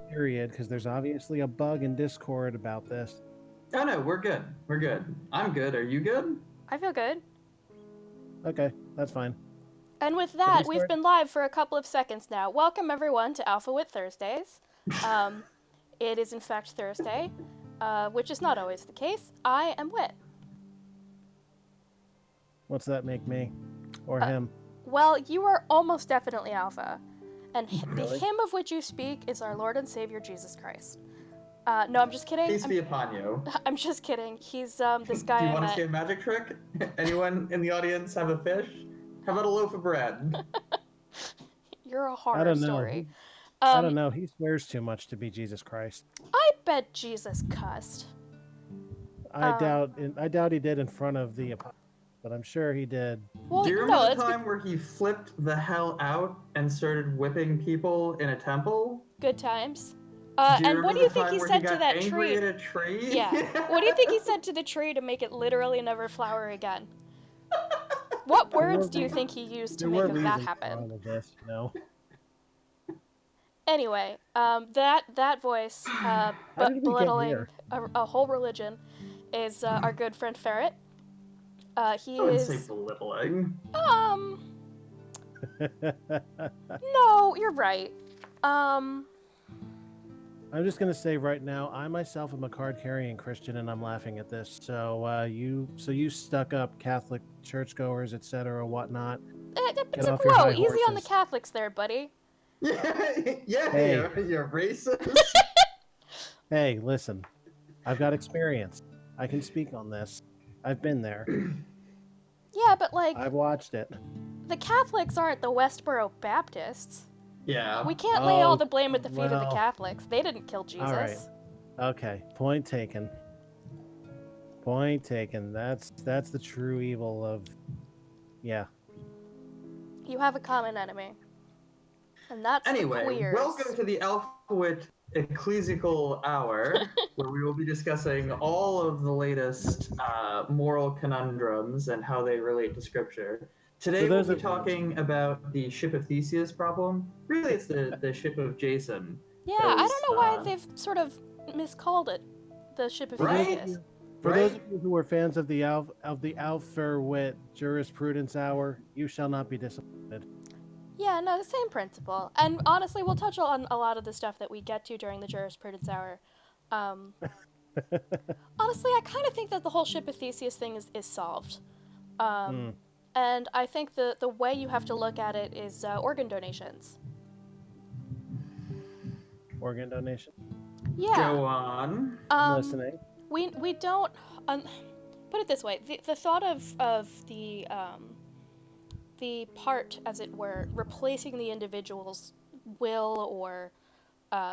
period, because there's obviously a bug in Discord about this. Oh no, we're good. We're good. I'm good. Are you good? I feel good. Okay, that's fine. And with Should we that, we've start? been live for a couple of seconds now. Welcome everyone to AlphaWit Thursdays. It is in fact Thursday, which is not always the case. I am Wit. What's that make me? Or him? Well, you are almost definitely Alpha. And the Really? hymn of which you speak is our Lord and Savior Jesus Christ. No, I'm just kidding. Peace be upon you. I'm just kidding. He's this guy Do you I want to met. see a magic trick? Anyone in the audience have a fish? How about a loaf of bread? You're a I horror don't know. story. I don't know. He swears too much to be Jesus Christ. I bet Jesus cussed. I doubt he did in front of the apostles, but I'm sure he did. Well, Do you no, remember the it's time where he flipped the hell out and started whipping people in a temple? good times. Do you And remember what do you the think time he where said got to that angry tree? at a tree? Yeah. What do you think he said to the tree to make it literally never flower again? What words do you think he used to There make were that reasons for happen? all of this, you know. Anyway, that voice, How but did we get belittling here? a whole religion, is our good friend Ferret. He I wouldn't say is belittling. no, you're right. I'm just gonna say right now, I myself am a card-carrying Christian, and I'm laughing at this. So you stuck-up Catholic churchgoers, etc., whatnot. Get off your Whoa, high easy on the horses. Catholics there, buddy. Yeah, Hey. you're racist. Hey, listen, I've got experience. I can speak on this. I've been there. Yeah, but like, I've watched it. the Catholics aren't the Westboro Baptists. Yeah. We can't lay all Oh, the blame at the feet of the well. Catholics. They didn't kill Jesus. All right. Okay. Point taken. Point taken. That's the true evil of. Yeah. You have a common enemy. And that's Anyway, the queers. welcome to the AlphaWit Ecclesiastical Hour, where we will be discussing all of the latest moral conundrums and how they relate to Scripture. Today we'll be talking about the ship of Theseus problem. Really, it's the ship of Jason. Yeah, I don't know why they've sort of miscalled it, the ship of Theseus. For those of you who are fans of the AlphaWit Jurisprudence Hour, you shall not be disappointed. Yeah, no, the same principle. And honestly, we'll touch on a lot of the stuff that we get to during the Jurisprudence Hour. Honestly, I kind of think that the whole ship of Theseus thing is solved. And I think the way you have to look at it is organ donations. Organ donation? Yeah. Go on. I'm listening. We don't... put it this way. The thought of the part, as it were, replacing the individual's will or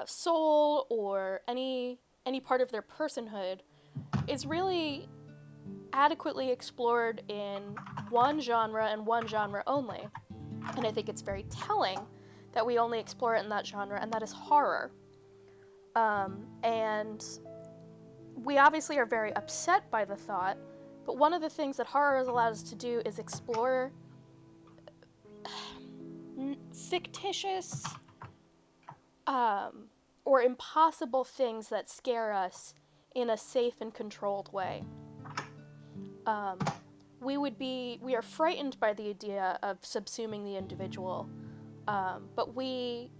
soul or any part of their personhood is really adequately explored in one genre and one genre only. And I think it's very telling that we only explore it in that genre, and that is horror. And we obviously are very upset by the thought, but one of the things that horror has allowed us to do is explore fictitious or impossible things that scare us in a safe and controlled way. We are frightened by the idea of subsuming the individual, but we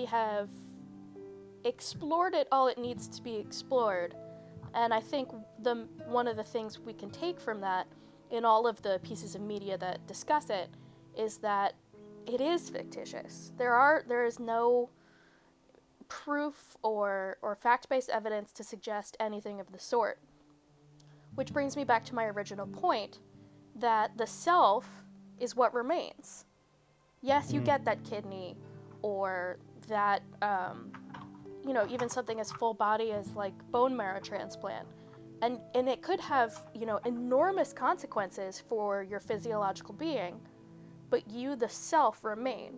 have explored it all it needs to be explored, and I think one of the things we can take from that in all of the pieces of media that discuss it is that it is fictitious. There is no proof or fact-based evidence to suggest anything of the sort. Which brings me back to my original point, that the self is what remains. Yes, you get that kidney, or that, even something as full body as like bone marrow transplant. And it could have, enormous consequences for your physiological being, but you, the self, remain.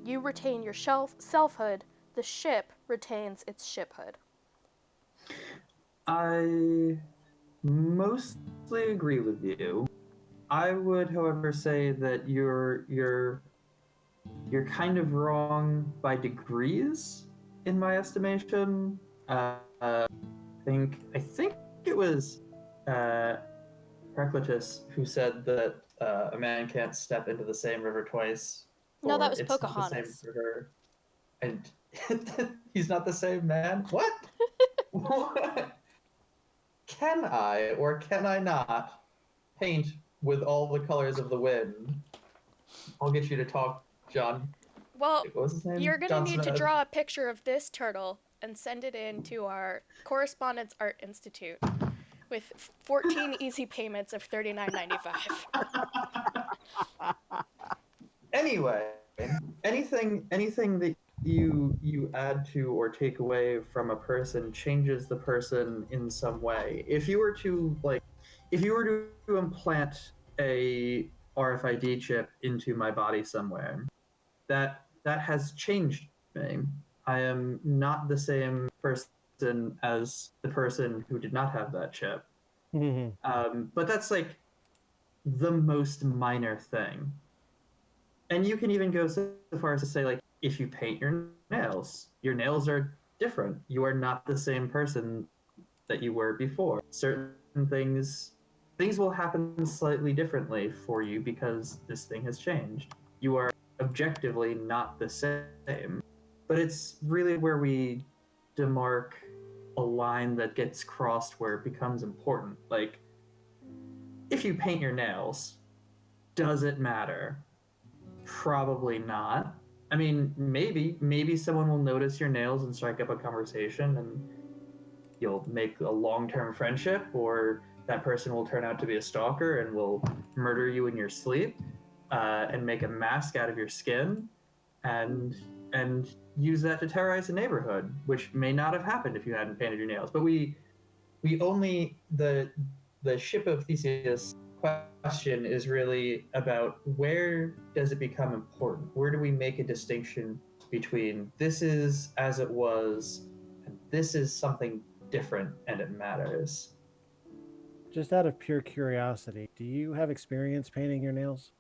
You retain your selfhood, the ship retains its shiphood. I mostly agree with you. I would, however, say that you're kind of wrong by degrees. in my estimation. I think it was Heraclitus who said that a man can't step into the same river twice, No, that or was it's not the same Pocahontas. river. And he's not the same man? What? What? Can I or can I not paint with all the colors of the wind? I'll get you to talk, John. Well, What was his name? you're gonna John need to Smith. draw a picture of this turtle and send it in to our Correspondence Art Institute with 14 easy payments of $39.95. Anyway, anything that you add to or take away from a person changes the person in some way. If you were to implant a RFID chip into my body somewhere, that has changed me. I am not the same person as the person who did not have that chip. But that's like the most minor thing. And you can even go so far as to say, like, if you paint your nails are different. You are not the same person that you were before. Certain things will happen slightly differently for you because this thing has changed. You are objectively not the same. But it's really where we demark a line that gets crossed where it becomes important. Like, if you paint your nails, does it matter? Probably not. I mean, maybe someone will notice your nails and strike up a conversation, and you'll make a long-term friendship, or that person will turn out to be a stalker and will murder you in your sleep, and make a mask out of your skin, and use that to terrorize the neighborhood, which may not have happened if you hadn't painted your nails. But we only the ship of Theseus question is really about where does it become important? Where do we make a distinction between this is as it was and this is something different and it matters? Just out of pure curiosity, do you have experience painting your nails?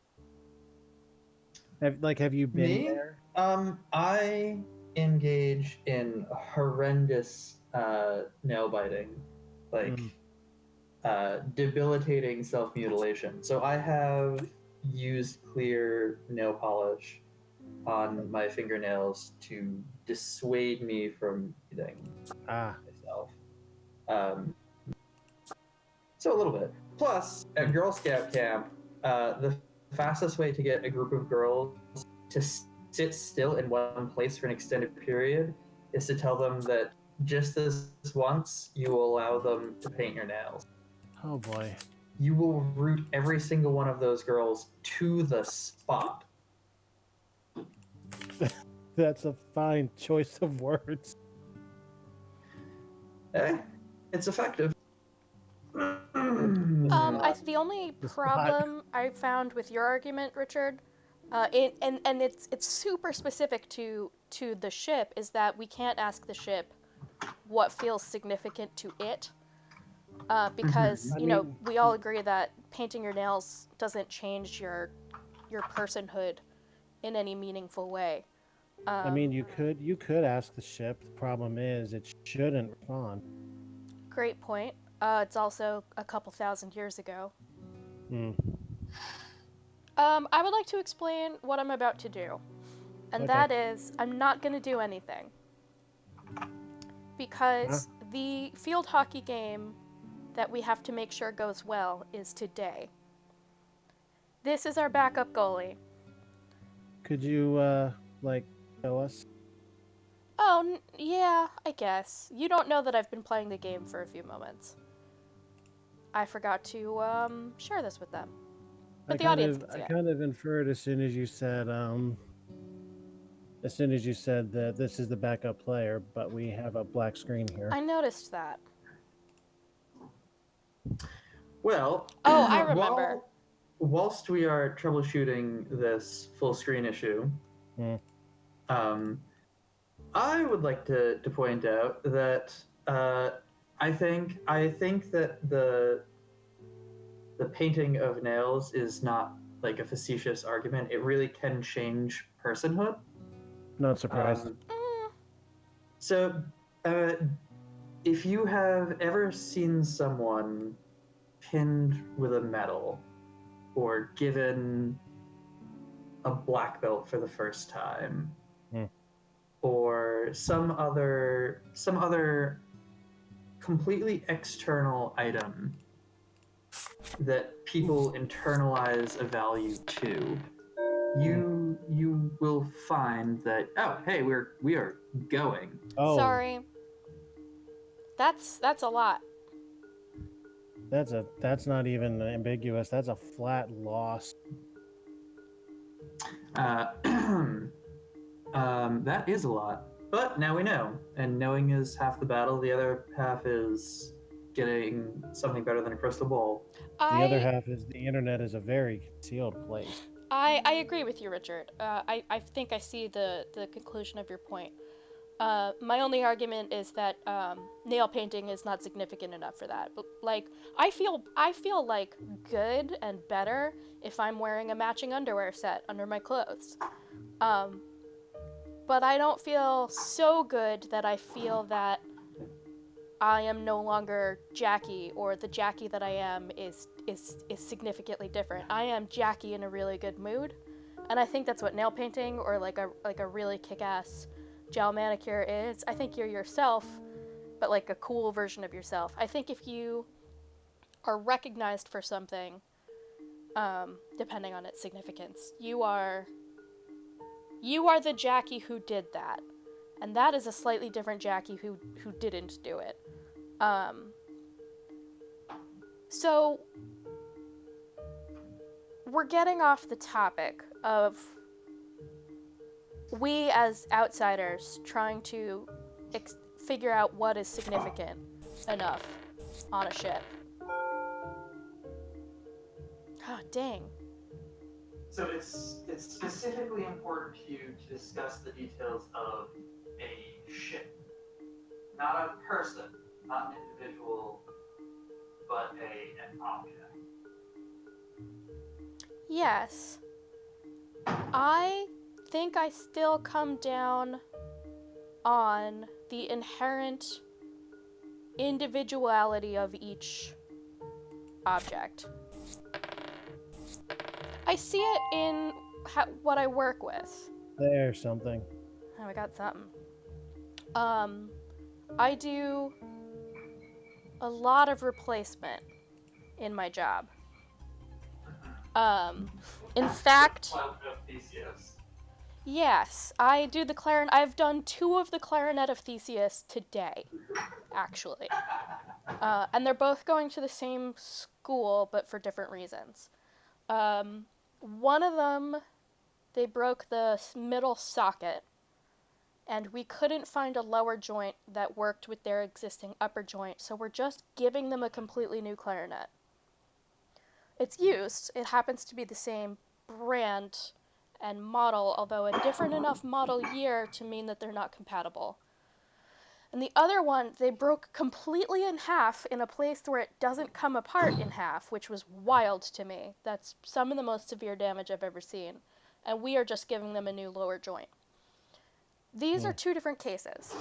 Have you been Me? there? I engage in horrendous nail biting, like debilitating self-mutilation. So I have used clear nail polish on my fingernails to dissuade me from eating myself. Um, so a little bit. Plus, at Girl Scout camp, the fastest way to get a group of girls to sit still in one place for an extended period is to tell them that just this once, you will allow them to paint your nails. Oh boy. You will root every single one of those girls to the spot. That's a fine choice of words. It's effective. The only problem I found with your argument, Richard, and it's super specific to the ship, is that we can't ask the ship what feels significant to it, because we all agree that painting your nails doesn't change your personhood in any meaningful way. I mean, you could ask the ship. The problem is it shouldn't respond. Great point. It's also a couple thousand years ago. I would like to explain what I'm about to do. And Okay. that is, I'm not going to do anything. Because the field hockey game that we have to make sure goes well is today. This is our backup goalie. Could you, show us? Oh, yeah, I guess. You don't know that I've been playing the game for a few moments. I forgot to, share this with them. But the audience can see it. I kind of inferred as soon as you said that this is the backup player, but we have a black screen here. I noticed that. Well, oh, I remember. Whilst we are troubleshooting this full screen issue, I would like to point out that I think that the painting of nails is not like a facetious argument. It really can change personhood. Not surprised. So, if you have ever seen someone pinned with a medal or given a black belt for the first time, or some other completely external item that people internalize a value to, you will find that, oh, hey, we are going. Oh, Sorry. That's a lot. that's not even ambiguous. That's a flat loss. That is a lot. But now we know, and knowing is half the battle. The other half is getting something better than a crystal ball. The other half is the internet is a very concealed place. I agree with you, Richard. I think I see the conclusion of your point. My only argument is that nail painting is not significant enough for that. But like, I feel like good and better if I'm wearing a matching underwear set under my clothes. But I don't feel so good that I feel that I am no longer Jackie, or the Jackie that I am is significantly different. I am Jackie in a really good mood, and I think that's what nail painting or like a really kick-ass gel manicure is. I think you're yourself, but like a cool version of yourself. I think if you are recognized for something, depending on its significance, you are the Jackie who did that, and that is a slightly different Jackie who didn't do it. So we're getting off the topic of we as outsiders trying to figure out what is significant enough on a ship. Oh, dang. So it's specifically important to you to discuss the details of a ship. Not a person, not an individual, but an object. Yes. I think I still come down on the inherent individuality of each object. I see it in what I work with. There's something. Oh, I got something. I do a lot of replacement in my job. In fact, yes, I do the clarinet. I've done 2 of the clarinet of Theseus today, actually. And they're both going to the same school, but for different reasons. One of them, they broke the middle socket, and we couldn't find a lower joint that worked with their existing upper joint, so we're just giving them a completely new clarinet. It's used. It happens to be the same brand and model, although a different enough model year to mean that they're not compatible. And the other one, they broke completely in half in a place where it doesn't come apart in half, which was wild to me. That's some of the most severe damage I've ever seen. And we are just giving them a new lower joint. These are 2 different cases.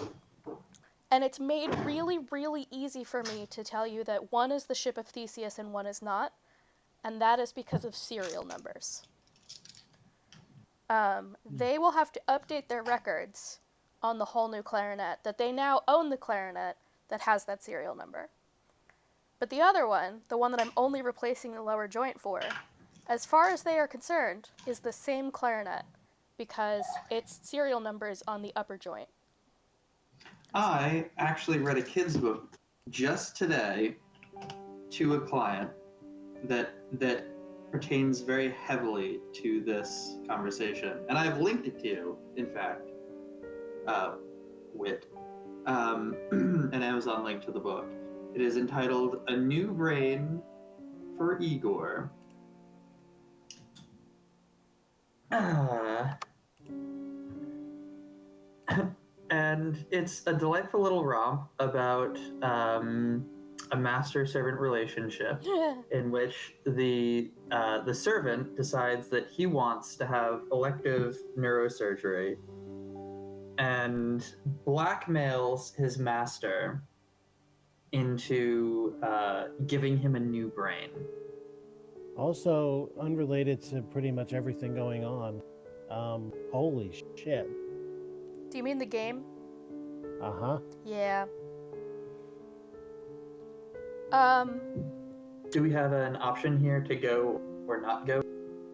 And it's made really, really easy for me to tell you that one is the ship of Theseus and one is not. And that is because of serial numbers. They will have to update their records on the whole new clarinet, that they now own the clarinet that has that serial number. But the other one, the one that I'm only replacing the lower joint for, as far as they are concerned, is the same clarinet, because its serial number is on the upper joint. I actually read a kid's book just today to a client that pertains very heavily to this conversation, and I've linked it to you, in fact, Wit, an Amazon link to the book. It is entitled "A New Brain for Igor." And it's a delightful little romp about a master-servant relationship in which the servant decides that he wants to have elective neurosurgery and blackmails his master into giving him a new brain. Also, unrelated to pretty much everything going on. Holy shit. Do you mean the game? Uh-huh. Yeah. Do we have an option here to go or not go,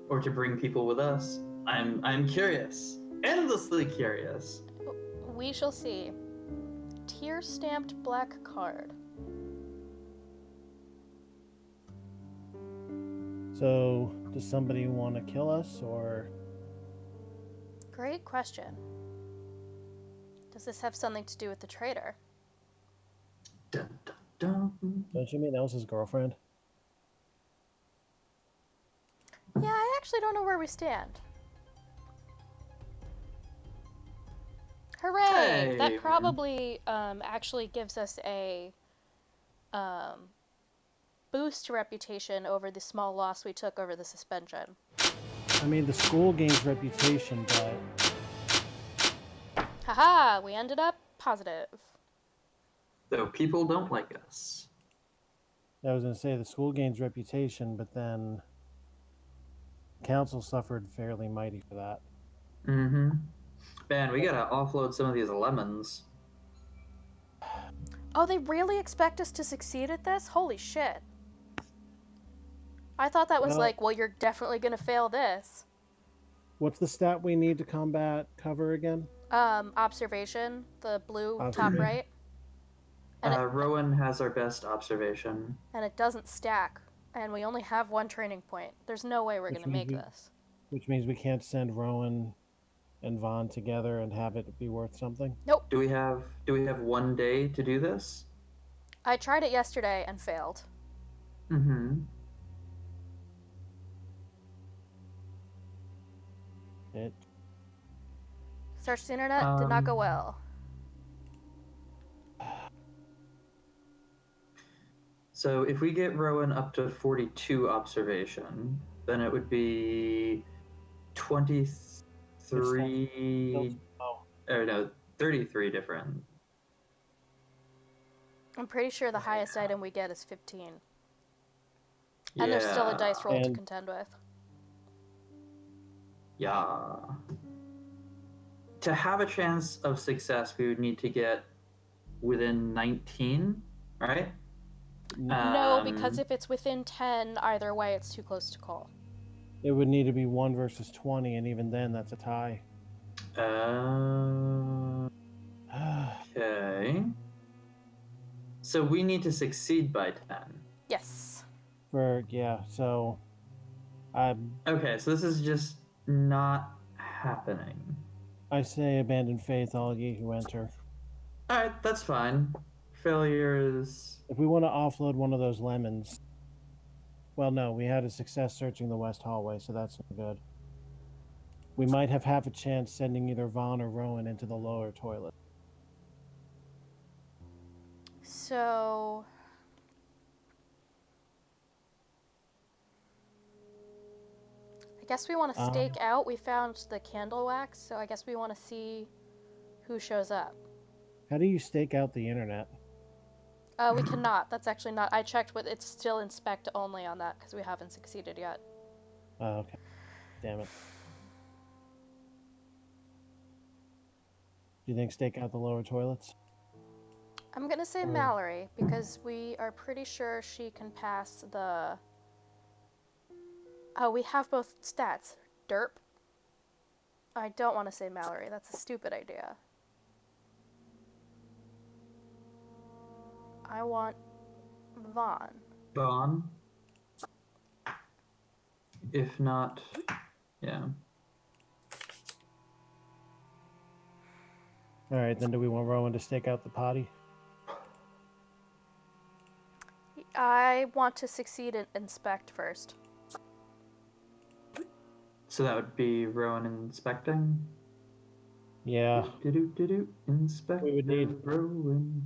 or to bring people with us? I'm curious, endlessly curious. We shall see. Tier stamped black card. So, does somebody want to kill us, or? Great question. Does this have something to do with the traitor? Dun, dun, dun. Don't you mean Elsa's girlfriend? Yeah, I actually don't know where we stand. Hooray! Hey. That probably actually gives us a boost to reputation over the small loss we took over the suspension. I mean, the school gains reputation, but... Haha! We ended up positive. Though people don't like us. I was going to say the school gains reputation, but then council suffered fairly mighty for that. Mm-hmm. Man, we gotta offload some of these lemons. Oh, they really expect us to succeed at this? Holy shit. I thought that was well, you're definitely gonna fail this. What's the stat we need to combat cover again? Observation, the blue top right. And Rowan has our best observation. And it doesn't stack, and we only have one training point. There's no way we're gonna make this. Which means we can't send Rowan and Vaughn together and have it be worth something? Nope. Do we have 1 day to do this? I tried it yesterday and failed. Mm-hmm. Search the internet, did not go well. So if we get Rowan up to 42 observation, then it would be 23... Or no, 33 different. I'm pretty sure the highest item we get is 15. And there's still a dice roll to contend with. Yeah. To have a chance of success, we would need to get within 19, right? No, because if it's within 10, either way, it's too close to call. It would need to be 1 versus 20, and even then, that's a tie. Okay. So we need to succeed by 10. Yes. So... Okay, so this is just not happening. I say abandon faith, all ye who enter. Alright, that's fine. Failure is... If we want to offload one of those lemons... Well, no, we had a success searching the west hallway, so that's not good. We might have half a chance sending either Vaughn or Rowan into the lower toilet. So... I guess we want to stake out. We found the candle wax, so I guess we want to see who shows up. How do you stake out the internet? We cannot. That's actually not... I checked with... It's still inspect only on that, because we haven't succeeded yet. Oh, okay. Damn it. Do you think stake out the lower toilets? I'm gonna say Mallory, because we are pretty sure she can pass the... Oh, we have both stats. Derp. I don't want to say Mallory. That's a stupid idea. I want Vaughn. Vaughn? If not, yeah. Alright, then do we want Rowan to stake out the potty? I want to succeed at inspect first. So that would be Rowan inspecting? Yeah. Inspect. We would need Rowan.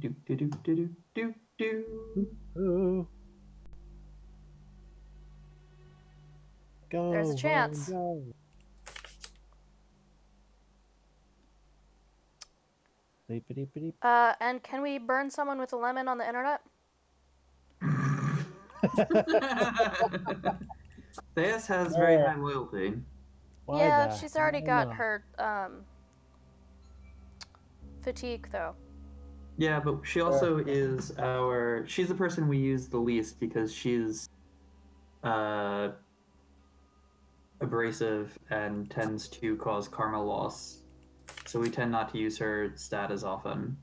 Ooh. Go. There's a chance. Rowan, go. Beep, beep, beep. And can we burn someone with a lemon on the internet? Theus has very high loyalty. Why Yeah, the she's already hell got not? her fatigue though. Yeah, but she also is she's the person we use the least because she's abrasive and tends to cause karma loss. So we tend not to use her stat as often.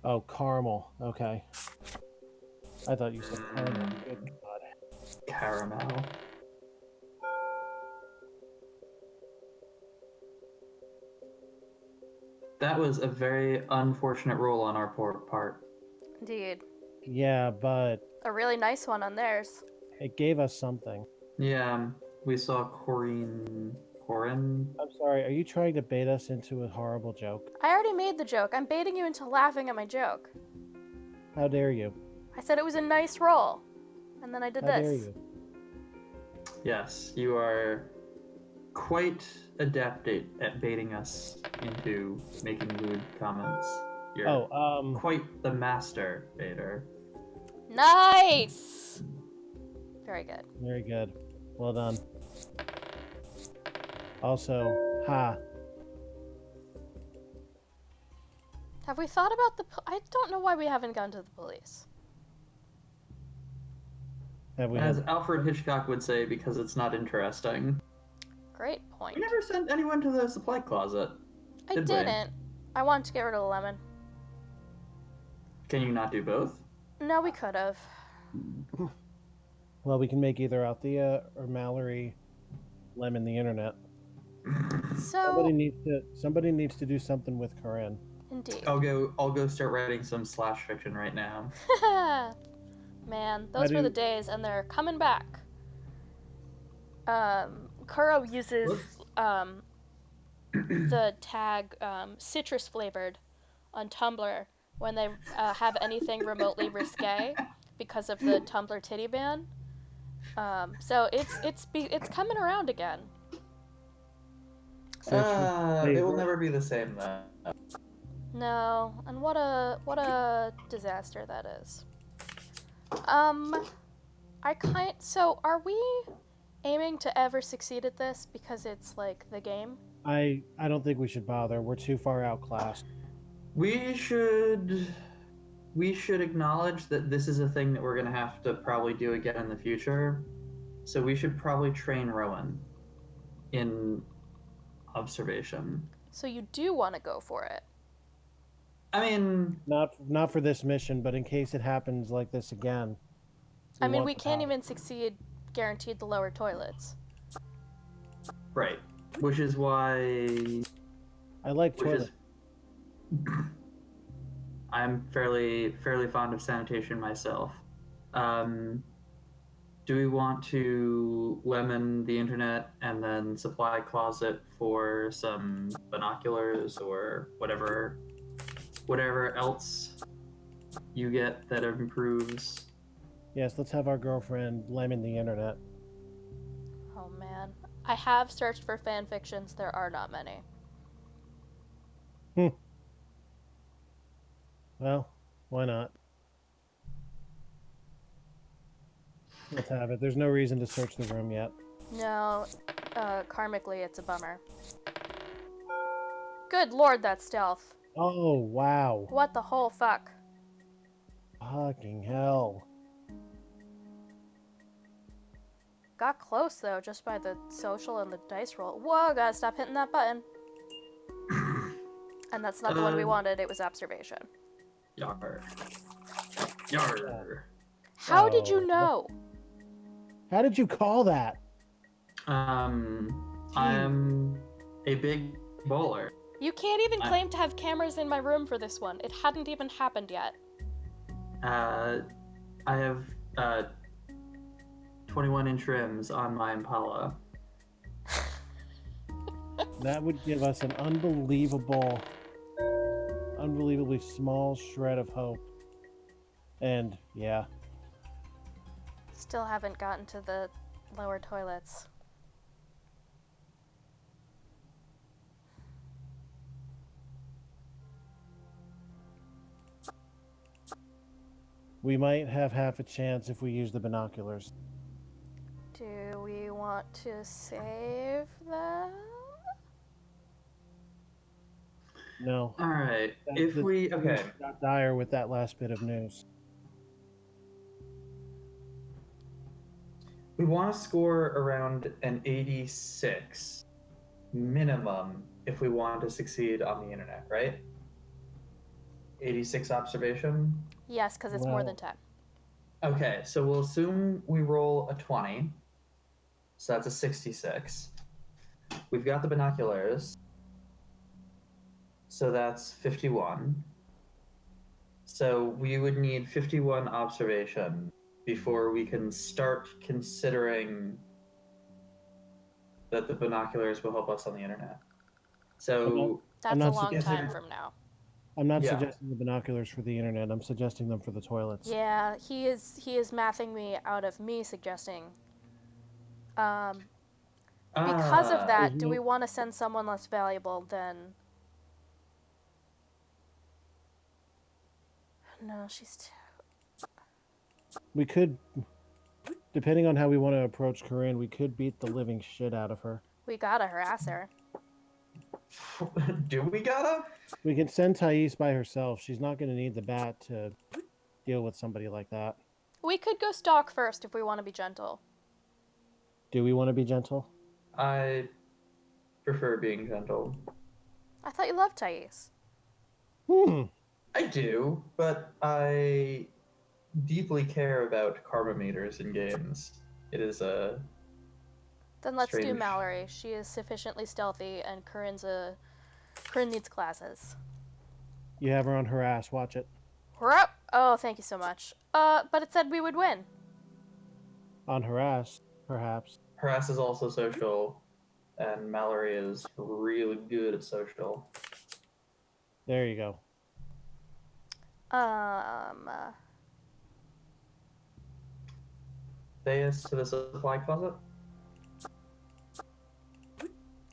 Oh, caramel. Okay. I thought you said caramel. Good God. Caramel. That was a very unfortunate roll on our part. Indeed. Yeah, but A really nice one on theirs. it gave us something. Yeah, we saw Corin. I'm sorry, are you trying to bait us into a horrible joke? I already made the joke. I'm baiting you into laughing at my joke. How dare you? I said it was a nice roll. And then I did How this. dare you? Yes, you are quite adept at baiting us into making lewd comments. You're quite the master baiter. Nice! Very good. Very good. Well done. Also, ha. Have we thought about I don't know why we haven't gone to the police. Have we As had... Alfred Hitchcock would say, because it's not interesting. Great point. We never sent anyone to the supply closet. I did didn't. I wanted to get rid of the lemon. Can you not do both? No, we could have. Well, we can make either Althea or Mallory lemon the internet. So somebody needs to do something with Corinne. indeed. I'll go start writing some slash fiction right now. Man, those were the days, and they're coming back. Kuro uses the tag citrus flavored on Tumblr when they have anything remotely risque because of the Tumblr titty ban. So it's coming around again. It will never be the same though. No, and what a disaster that is. So are we aiming to ever succeed at this because it's like the game? I don't think we should bother. We're too far outclassed. We should acknowledge that this is a thing that we're going to have to probably do again in the future. So we should probably train Rowan in observation. So you do want to go for it? I mean, not for this mission, but in case it happens like this again. I mean, we can't even succeed guaranteed the lower toilets. Right. Which is why I like toilets. I'm fairly fond of sanitation myself. Do we want to lemon the internet and then supply a closet for some binoculars or whatever else you get that improves? Yes, let's have our girlfriend lemon the internet. Oh man. I have searched for fan fictions. There are not many. Well, why not? Let's have it. There's no reason to search the room yet. No, karmically it's a bummer. Good lord, that's stealth. Oh, wow. What the whole fuck? Fucking hell. Got close though, just by the social and the dice roll. Whoa, gotta stop hitting that button. And that's not the one we wanted, it was observation. Yar. Yar. How did you know? How did you call that? I'm a big bowler. You can't even claim to have cameras in my room for this one. It hadn't even happened yet. I have 21-inch rims on my Impala. That would give us an unbelievably small shred of hope. And yeah. Still haven't gotten to the lower toilets. We might have half a chance if we use the binoculars. Do we want to save them? No. All right. The situation got dire with that last bit of news. We want to score around an 86 minimum if we want to succeed on the internet, right? 86 observation? Yes, because it's more than 10. Okay, so we'll assume we roll a 20. So that's a 66. We've got the binoculars. So that's 51. So we would need 51 observation before we can start considering that the binoculars will help us on the internet. So that's a long time from now. I'm not suggesting the binoculars for the internet. I'm suggesting them for the toilets. Yeah, he is mathing me out of me suggesting. Because of that, do we want to send someone less valuable than? No, she's too. We could, depending on how we want to approach Corinne, we could beat the living shit out of her. We gotta harass her. Do we gotta? We can send Thais by herself. She's not going to need the bat to deal with somebody like that. We could go stalk first if we want to be gentle. Do we want to be gentle? I prefer being gentle. I thought you loved Thais. I do, but I deeply care about karma meters in games. It is a. Then let's do Mallory. She is sufficiently stealthy, and Corinne needs classes. You have her on harass. Watch it. Oh, thank you so much. But it said we would win. On harass, perhaps. Harass is also social, and Mallory is really good at social. There you go. Thais to the supply closet.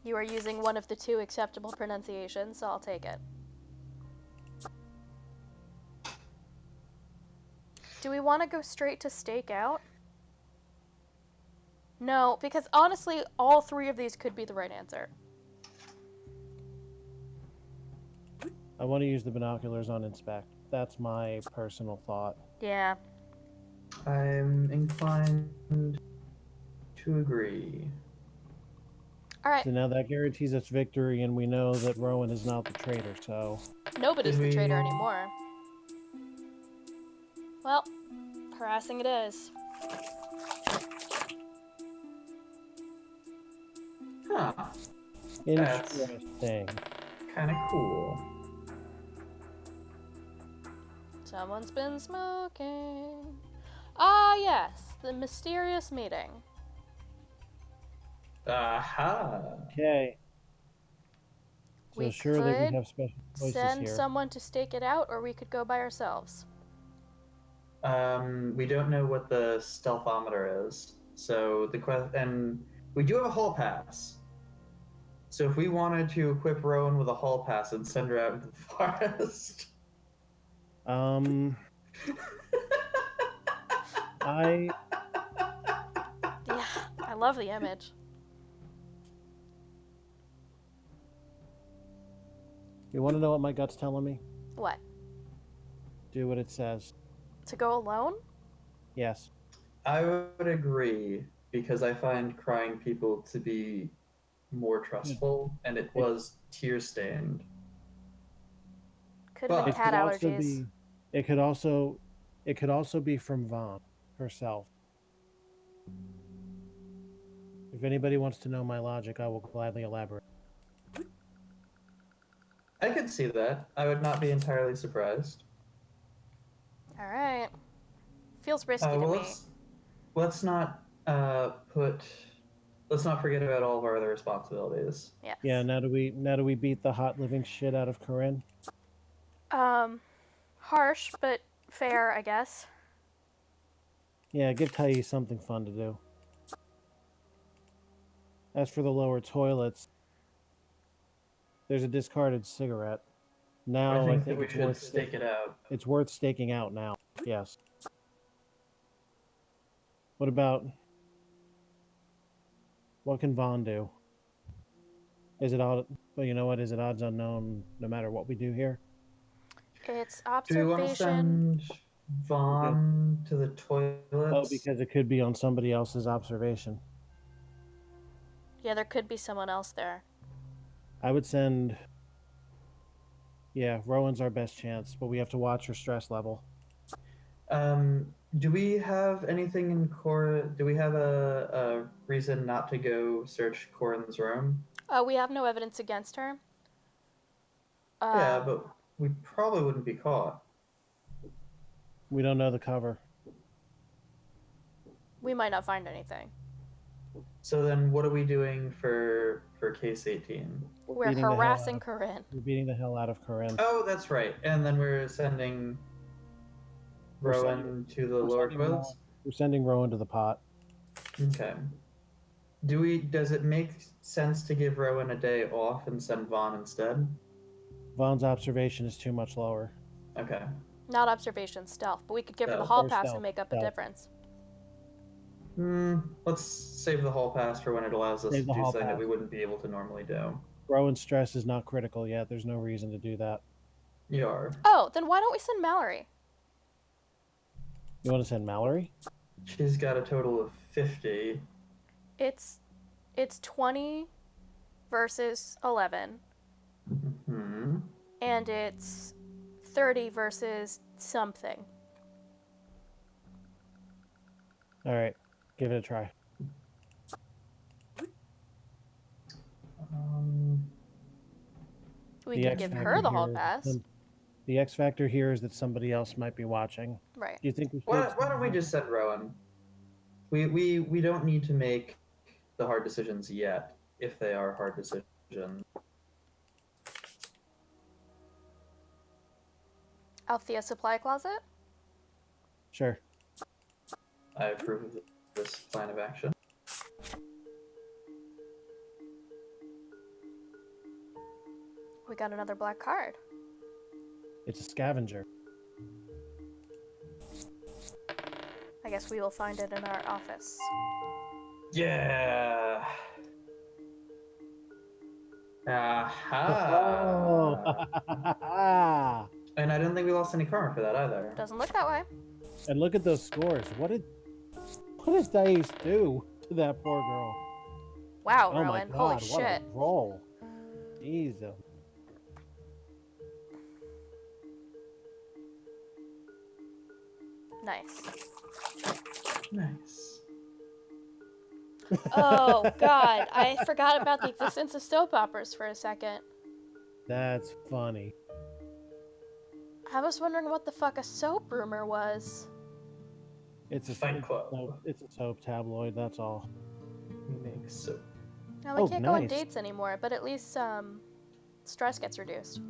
You are using one of the two acceptable pronunciations, so I'll take it. Do we want to go straight to stake out? No, because honestly, all three of these could be the right answer. I want to use the binoculars on inspect. That's my personal thought. Yeah. I'm inclined to agree. All right. So now that guarantees us victory, and we know that Rowan is not the traitor, so... Nobody's the traitor anymore. Well, harassing it is. Huh. Interesting. Kind of cool. Someone's been smoking. Ah, yes, the mysterious meeting. Aha. Okay. So we surely could we have special choices send here. someone to stake it out, or we could go by ourselves. We don't know what the stealthometer is, so and we do have a hall pass. So if we wanted to equip Rowan with a hall pass and send her out into the forest. Yeah, I love the image. You want to know what my gut's telling me? What? Do what it says. To go alone? Yes. I would agree, because I find crying people to be more trustful, and it was tear-stained. Could have been cat allergies. It could also be from Vaughn herself. If anybody wants to know my logic, I will gladly elaborate. I could see that. I would not be entirely surprised. All right. Feels risky to me. Let's not forget about all of our other responsibilities. Yes. Yeah. Now do we beat the hot living shit out of Corinne? Harsh, but fair, I guess. Yeah, give Thais something fun to do. As for the lower toilets, there's a discarded cigarette. Now I think we it's should worth stake it out. It's worth staking out now. Yes. What about what can Vaughn do? Is it odd? Well, you know what? Is it odds unknown no matter what we do here? It's Do we want to observation. send Vaughn to the toilets? Oh, because it could be on somebody else's observation. Yeah, there could be someone else there. I would send. Yeah, Rowan's our best chance, but we have to watch her stress level. Do we have anything in Cor? Do we have a reason not to go search Corin's room? We have no evidence against her. Yeah, but we probably wouldn't be caught. We don't know the cover. We might not find anything. So then, what are we doing for case 18? We're harassing Corinne. We're beating the hell out of Corinne. Oh, that's right. And then we're sending Rowan to the lower toilets. We're sending Rowan to the pot. Okay. Does it make sense to give Rowan a day off and send Vaughn instead? Vaughn's observation is too much lower. Okay. Not observation, stealth, but we could give her the Stealth. hall Or pass stealth, and make up a stealth. difference. Let's save the hall pass for when it allows us to Save the do hall something that pass. we wouldn't be able to normally do. Rowan's stress is not critical yet. There's no reason to do that. You are. Oh, then why don't we send Mallory? You want to send Mallory? She's got a total of 50. It's 20 versus 11, Hmm. and it's 30 versus something. All right, give it a try. We can give her the hall pass. The X factor here is that somebody else might be watching. Right. Do you think we should? Why don't we just send Rowan? We don't need to make the hard decisions yet, if they are hard decisions. Althea supply closet? Sure. I approve of this plan of action. We got another black card. It's a scavenger. I guess we will find it in our office. Yeah. Oh. Aha. And I don't think we lost any karma for that either. Doesn't look that way. And look at those scores. What did Dice do to that poor girl? Wow, Oh my Rowan. God, Holy what shit. a roll. Jesus. Nice. Nice. Oh, God. I forgot about the existence of soap operas for a second. That's funny. I was wondering what the fuck a soap rumor was. It's a Fight Club. No, it's a soap tabloid, that's all. We make soap. Now, we Oh, can't go on nice. dates anymore, but at least stress gets reduced.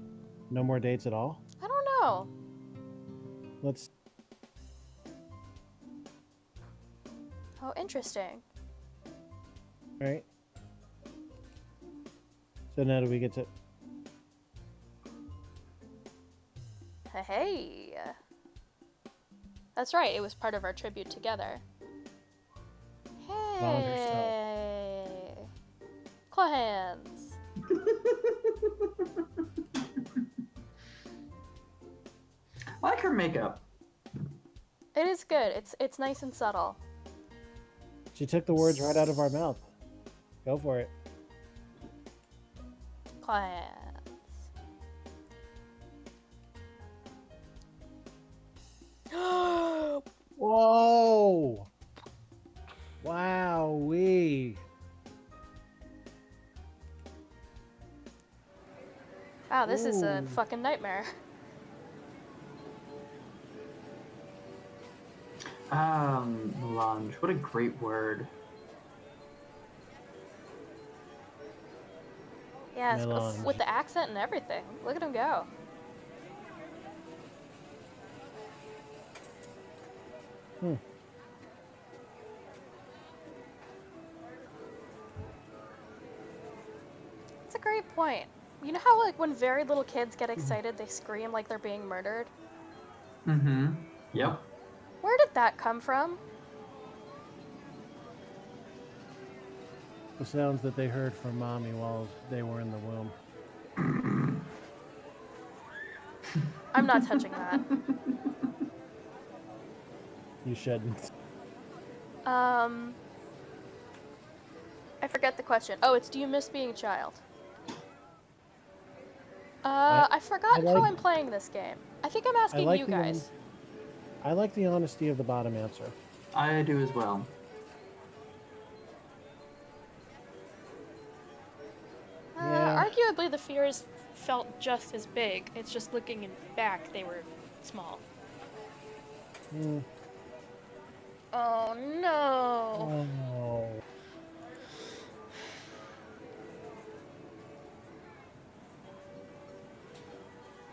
No more dates at all? I don't know. Let's Oh, interesting. Right. So now do we get to Hey. That's right, it was part of our tribute together. Volunteer Hey. Claw hands. I like her makeup. It is good. It's nice and subtle. She took the words right out of our mouth. Go for it. Claw hands. Whoa! Wow-wee. Wow, this is a Ooh. fucking nightmare. Melange. What a great word. Yeah, Melange. with the accent and everything. Look at him go. That's a great point. You know how, like, when very little kids get excited, they scream like they're being murdered? Mm-hmm. Yep. Where did that come from? The sounds that they heard from Mommy while they were in the womb. I'm not touching that. You shouldn't. I forget the question. Oh, it's do you miss being a child? I forgot how I'm playing this game. I think I'm asking you guys. I like the honesty of the bottom answer. I do as well. Yeah. Arguably, the fears felt just as big. It's just looking back, they were small. Oh no. Oh.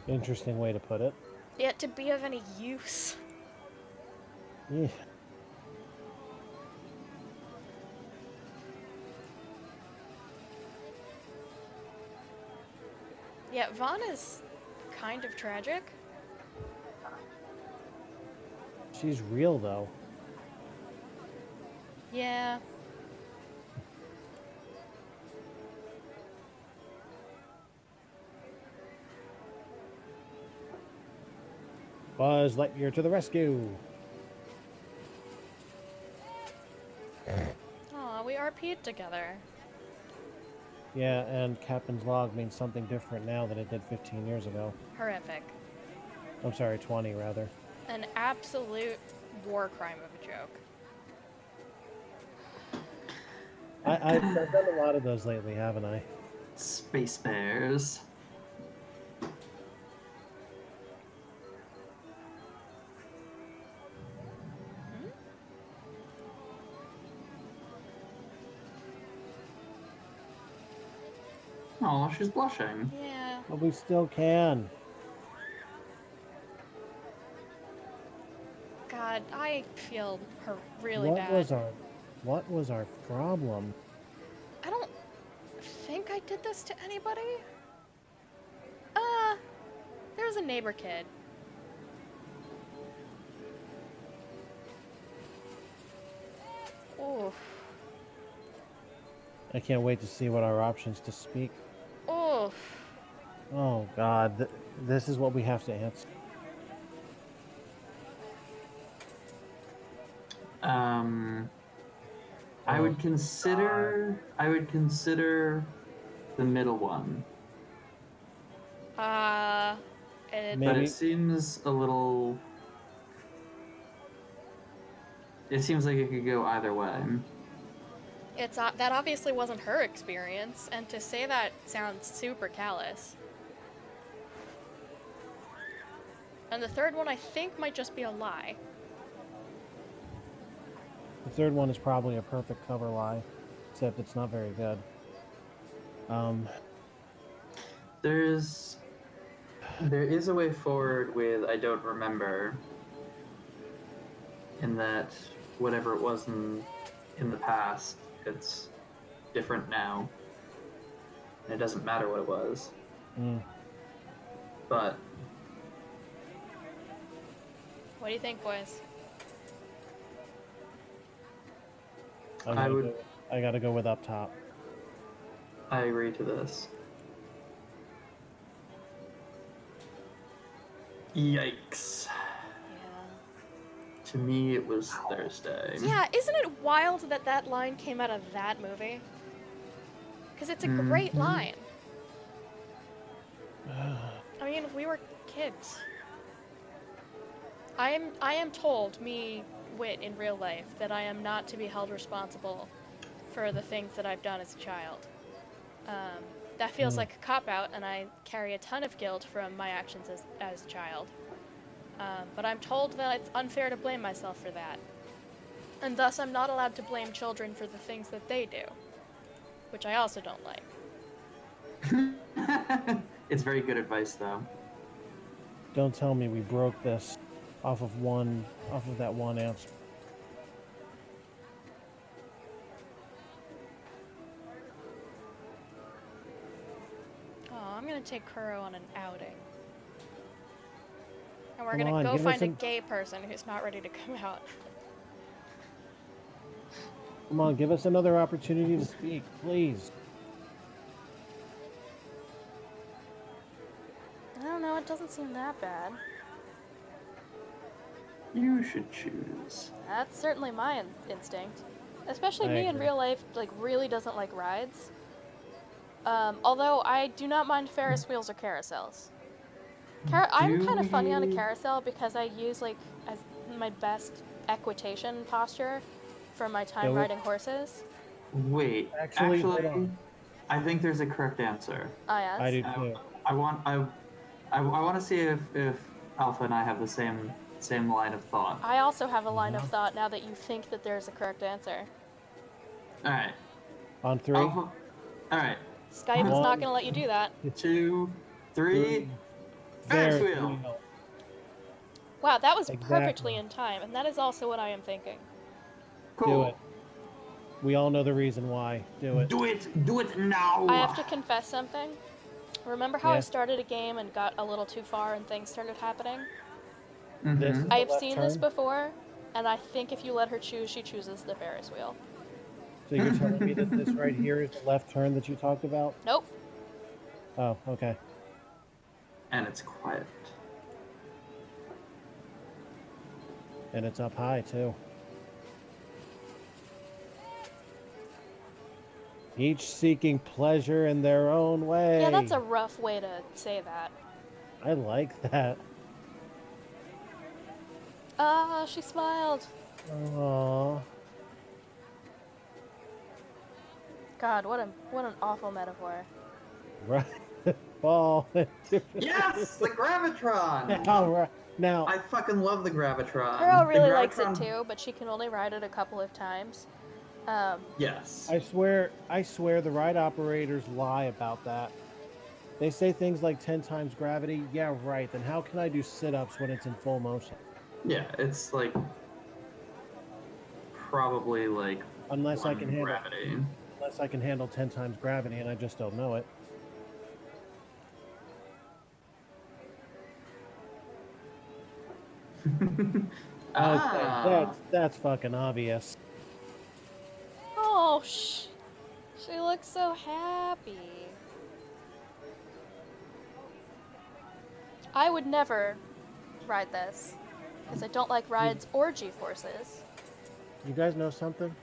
Interesting way to put it. Yet to be of any use. Yeah. Yeah, Vaughn is kind of tragic. She's real, though. Yeah. Buzz Lightyear to the rescue. Aw, we RP'd together. Yeah, and Captain's log means something different now than it did 15 years ago. Horrific. I'm sorry, 20 rather. An absolute war crime of a joke. I've done a lot of those lately, haven't I? Space Bears. Oh, she's blushing. Yeah. But we still can. God, I feel her really What bad. What was our problem? I don't think I did this to anybody. There was a neighbor kid. Oof. I can't wait to see what our options to speak. Oof. Oh God, this is what we have to answer. I would consider the middle one. But Maybe. it seems a little. It seems like it could go either way. It's that obviously wasn't her experience, and to say that sounds super callous. And the third one I think might just be a lie. The third one is probably a perfect cover lie, except it's not very good. There is a way forward with I don't remember, in that whatever it was in the past, it's different now. And it doesn't matter what it was. But what do you think, boys? I gotta go with up top. I agree to this. Yikes. Yeah. To me, it was Thursday. Yeah, isn't it wild that that line came out of that movie? Because it's a great line. I mean, we were kids. I am told, me, Wit, in real life, that I am not to be held responsible for the things that I've done as a child. That feels like a cop-out, and I carry a ton of guilt from my actions as a child. But I'm told that it's unfair to blame myself for that. And thus I'm not allowed to blame children for the things that they do. Which I also don't like. It's very good advice, though. Don't tell me we broke this off of that one answer. Oh, I'm gonna take Kuro on an outing. And we're Come gonna on, go give find us a an- gay person who's not ready to come out. Come on, give us another opportunity to speak, please. I don't know, it doesn't seem that bad. You should choose. That's certainly my instinct. Especially I me in agree. real life, like, really doesn't like rides. Although I do not mind Ferris wheels or carousels. I'm Do kind of funny on a we- carousel because I use, like, as my best equitation posture for my time Do it. riding horses. Wait, Actually, hold actually, on. I think there's a correct answer. Ah, yes. I do I, too. I want I want to see if Alpha and I have the same line of thought. I also have a line of Uh-huh. thought now that you think that there's a correct answer. All right, On 3, Alpha. All right, Skype is not gonna let you do that. 2, 3. 3. Ferris Ferris wheel. wheel. Wow, that was perfectly Exactly. in time, and that is also what I am thinking. Cool. Do it. We all know the reason why. Do it. Do it. Do it now. I have to confess something. Remember how I Yeah. started a game and got a little too far and things started happening? This is Mhm. the I've left seen turn. this before, and I think if you let her choose, she chooses the Ferris wheel. So you're telling me that this right here is the left turn that you talked about? Nope. Oh, okay. And it's quiet. And it's up high too. Each seeking pleasure in their own way. Yeah, that's a rough way to say that. I like that. Ah, she smiled. Aww. God, what an awful metaphor. Right. Fall. Yes, the gravitron. All right. Now, I fucking love the gravitron. Kuro really the likes it gravitron- too, but she can only ride it a couple of times. Yes. I swear the ride operators lie about that. They say things like 10 times gravity. Yeah, right. Then how can I do sit-ups when it's in full motion? Yeah, it's like probably like Unless I one can handle gravity. unless I can handle 10 times gravity and I just don't know it. Okay, Ah, that's fucking obvious. Oh, she looks so happy. I would never ride this, because I don't like rides or G-forces. You guys know something?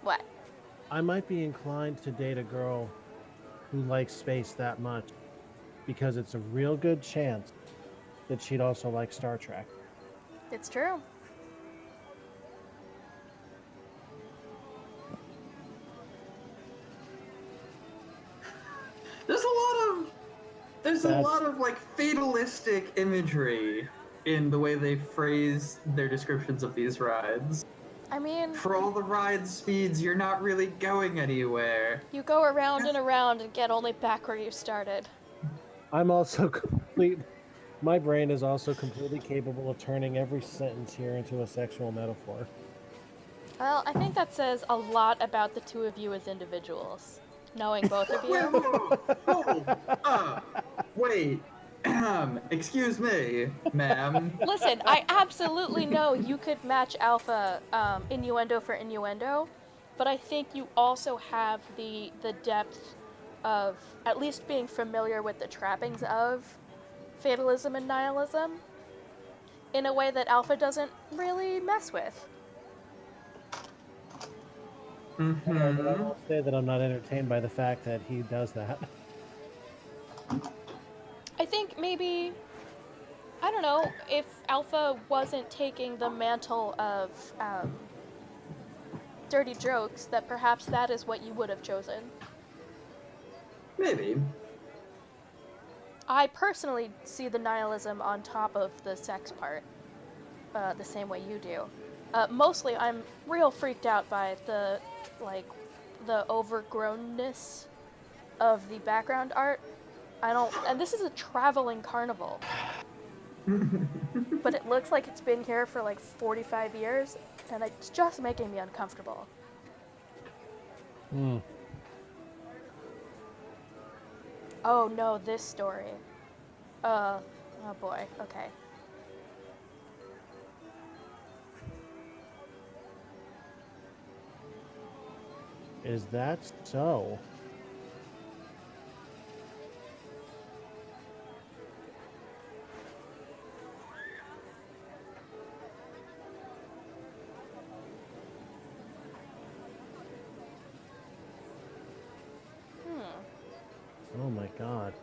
What? I might be inclined to date a girl who likes space that much because it's a real good chance that she'd also like Star Trek. It's true. there's a lot of like fatalistic imagery in the way they phrase their descriptions of these rides. I mean, For all the ride speeds, you're not really going anywhere. you go around and around and get only back where you started. I'm also complete. My brain is also completely capable of turning every sentence here into a sexual metaphor. Well, I think that says a lot about the two of you as individuals. Knowing both of Wait, you. whoa. Wait. Excuse me, ma'am. Listen, I absolutely know you could match Alpha innuendo for innuendo, but I think you also have the depth of at least being familiar with the trappings of fatalism and nihilism in a way that Alpha doesn't really mess with. But I Mm-hmm. won't say that I'm not entertained by the fact that he does that. I think maybe, I don't know, if Alpha wasn't taking the mantle of dirty jokes, that perhaps that is what you would have chosen. Maybe. I personally see the nihilism on top of the sex part, the same way you do. Mostly, I'm real freaked out by the overgrownness of the background art. And this is a traveling carnival, but it looks like it's been here for like 45 years, and it's just making me uncomfortable. Oh no, this story. Oh boy, okay. Is that so? Oh my god.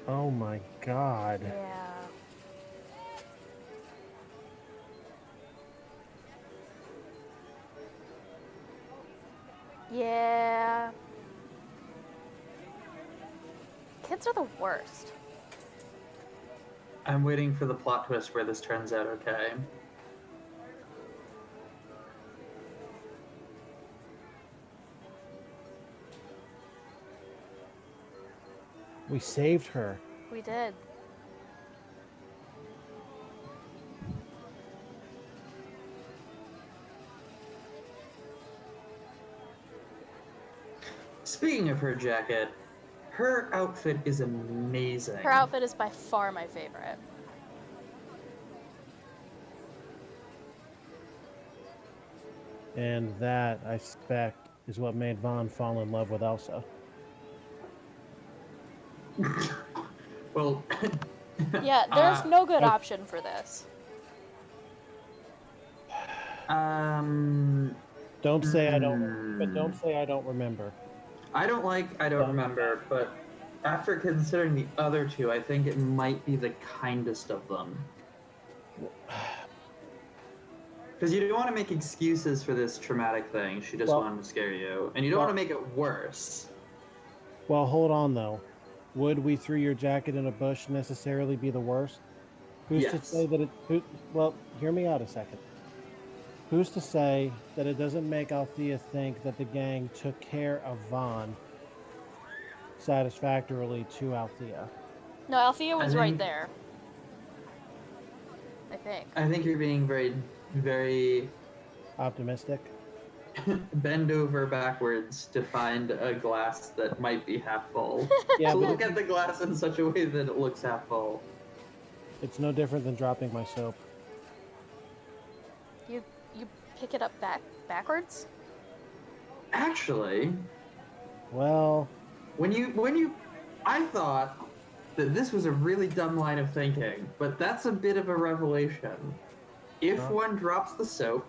Oh my god. Yeah. Yeah. Kids are the worst. I'm waiting for the plot twist where this turns out okay. We saved her. We did. Speaking of her jacket, her outfit is amazing. Her outfit is by far my favorite. And that, I suspect, is what made Vaughn fall in love with Elsa. Well, Yeah, there's no good option for this. Don't say I don't, but don't say I don't remember. I don't remember, but after considering the other two, I think it might be the kindest of them. Because you don't want to make excuses for this traumatic thing. She just wanted to scare you. And you don't want to make it worse. Well, hold on, though. Would we threw your jacket in a bush necessarily be the worst? Who's to say that it... well, hear me out a second. Who's to say that it doesn't make Althea think that the gang took care of Vaughn satisfactorily to Althea? No, Althea was right there. I think. I think you're being very, very... optimistic? Bend over backwards to find a glass that might be half full. Yeah, so look at the glass in such a way that it looks half full. It's no different than dropping my soap. You pick it up backwards? Actually, well, when you I thought that this was a really dumb line of thinking, but that's a bit of a revelation. If one drops the soap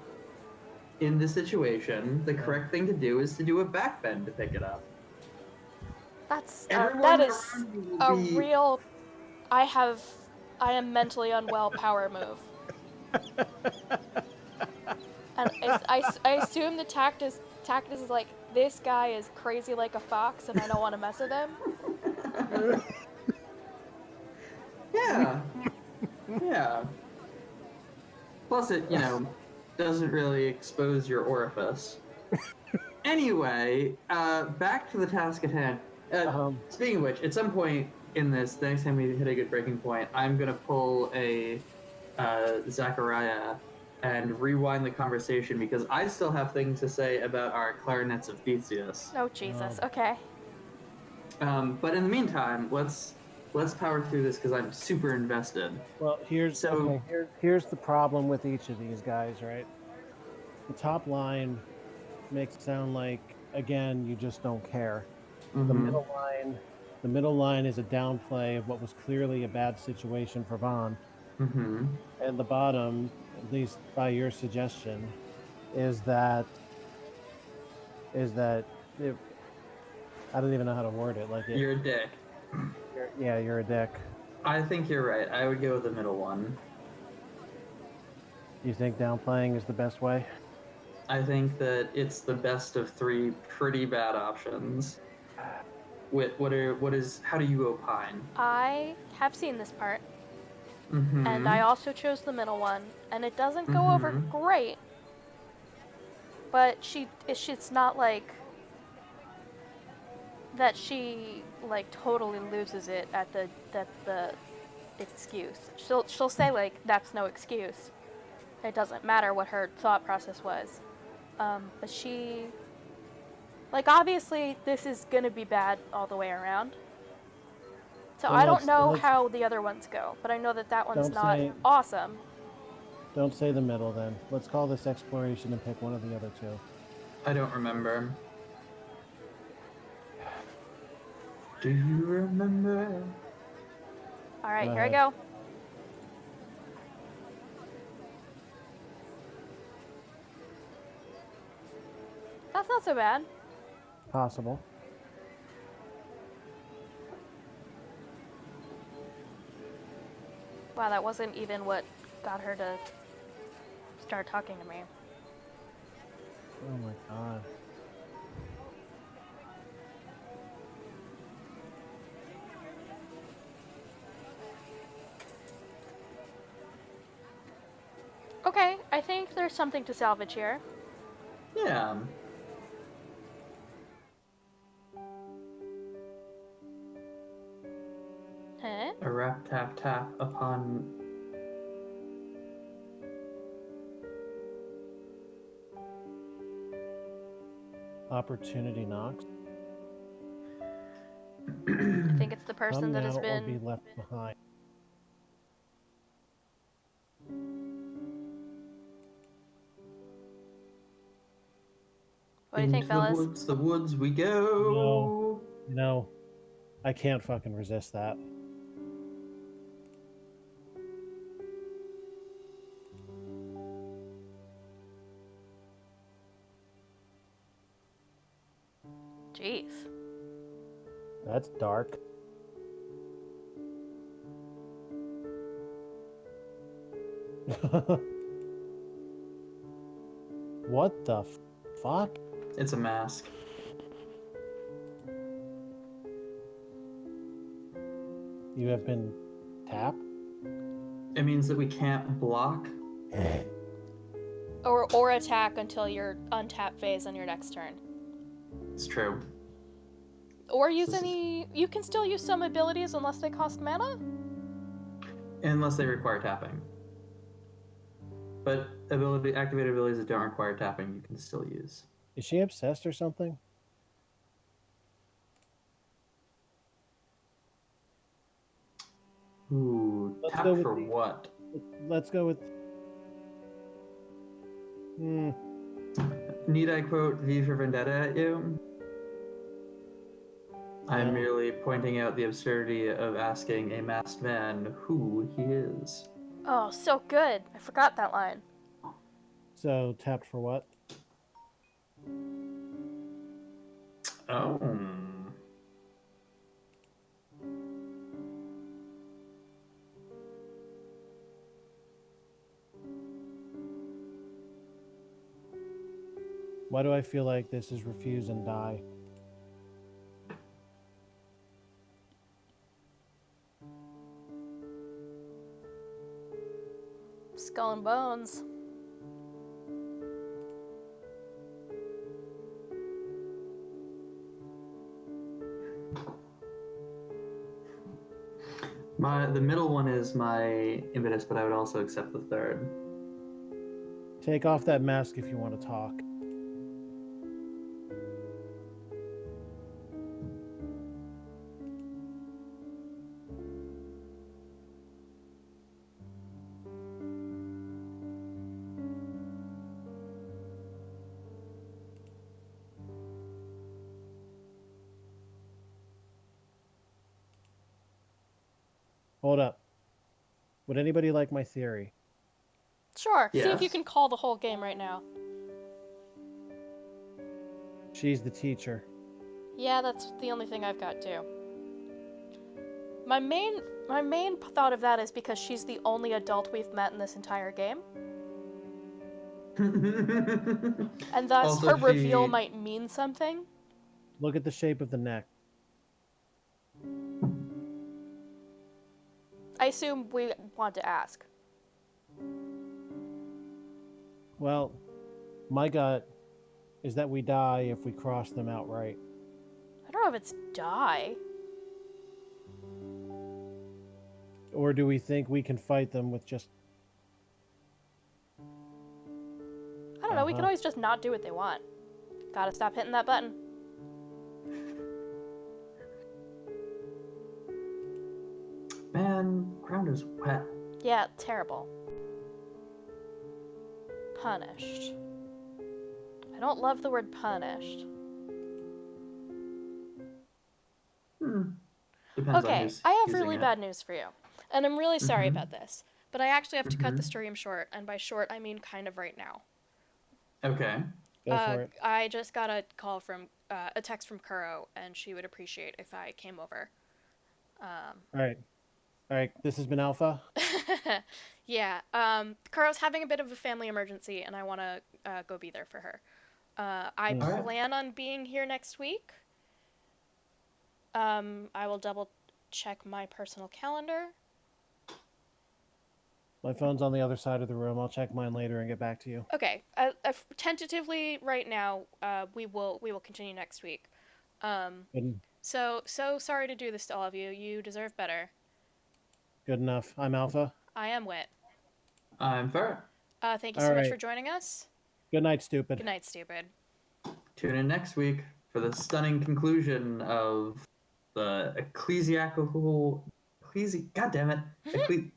in the situation, the correct thing to do is to do a backbend to pick it up. That is a real I am mentally unwell power move. And I assume the tact is like, this guy is crazy like a fox and I don't want to mess with him. Yeah. Yeah. Plus it, doesn't really expose your orifice. Anyway, back to the task at hand. Speaking of which, at some point in this, the next time we hit a good breaking point, I'm going to pull a Zachariah and rewind the conversation because I still have things to say about our clarinets of Theseus. Oh, Jesus. Okay. But in the meantime, let's power through this because I'm super invested. Well, here's the problem with each of these guys, right? The top line makes it sound like, again, you just don't care. Mm-hmm. The middle line is a downplay of what was clearly a bad situation for Vaughn. Mm-hmm. And the bottom, at least by your suggestion, is that I don't even know how to word it. Like you're a dick. You're a dick. I think you're right. I would go with the middle one. You think downplaying is the best way? I think that it's the best of three pretty bad options. How do you opine? I have seen this part. Mm-hmm. And I also chose the middle one, and it doesn't go over great. But it's not like that she like totally loses it at the excuse. She'll say like, that's no excuse. It doesn't matter what her thought process was. But she, like, obviously this is gonna be bad all the way around. So Then I don't know let's how the other ones go, but I know that that one's don't not say awesome. don't say the middle then. Let's call this exploration and pick one of the other two. I don't remember. Do you remember? All right, Go here I ahead. go. That's not so bad. Possible. Wow, that wasn't even what got her to start talking to me. Oh my god. Okay, I think there's something to salvage here. Yeah. Huh? A rap tap tap upon. Opportunity knocks. I think it's the person Come that now has or be been. left behind. What do you think, Into fellas? the woods we go. No, I can't fucking resist that. Jeez. That's dark. What the fuck? It's a mask. You have been tapped? It means that we can't block. Or attack until your untap phase on your next turn. It's true. Or use any. You can still use some abilities unless they cost mana? Unless they require tapping. But activated abilities that don't require tapping, you can still use. Is she obsessed or something? Ooh, Let's tap go with for the- what? Let's go with. Need I quote V for Vendetta at you? I'm No. merely pointing out the absurdity of asking a masked man who he is. Oh, so good. I forgot that line. So tapped for what? Oh. Why do I feel like this is refuse and die? Skull and Bones. The middle one is my impetus, but I would also accept the third. Take off that mask if you want to talk. Hold up. Would anybody like my theory? Sure. See if you Yes. can call the whole game right now. She's the teacher. Yeah, that's the only thing I've got too. My main thought of that is because she's the only adult we've met in this entire game, and thus Also, her reveal she- might mean something. Look at the shape of the neck. I assume we want to ask. Well, my gut is that we die if we cross them outright. I don't know if it's die. Or do we think we can fight them with just... I don't know. we can always just not do what they want. Gotta stop hitting that button. Man, ground is wet. Yeah, terrible. Punished. I don't love the word punished. Depends on Okay, who's I have using really it. bad news for you. And I'm really sorry Mhm. about this. But I actually have to cut the Mhm. stream short, and by short I mean kind of right now. Okay. Go for it. I just got a call from a text from Kuro, and she would appreciate if I came over. All right. This has been Alpha. Yeah. Kuro's having a bit of a family emergency, and I want to go be there for her. I All right. plan on being here next week. I will double check my personal calendar. My phone's on the other side of the room. I'll check mine later and get back to you. Okay. Tentatively, right now, we will continue next week. Good, So sorry to do this to all of you. You deserve better. good enough. I'm Alpha. I am Wit. I'm Ferret. Thank you All so much right. for joining us. Good night, stupid. Good night, stupid. Tune in next week for the stunning conclusion of the God damn it.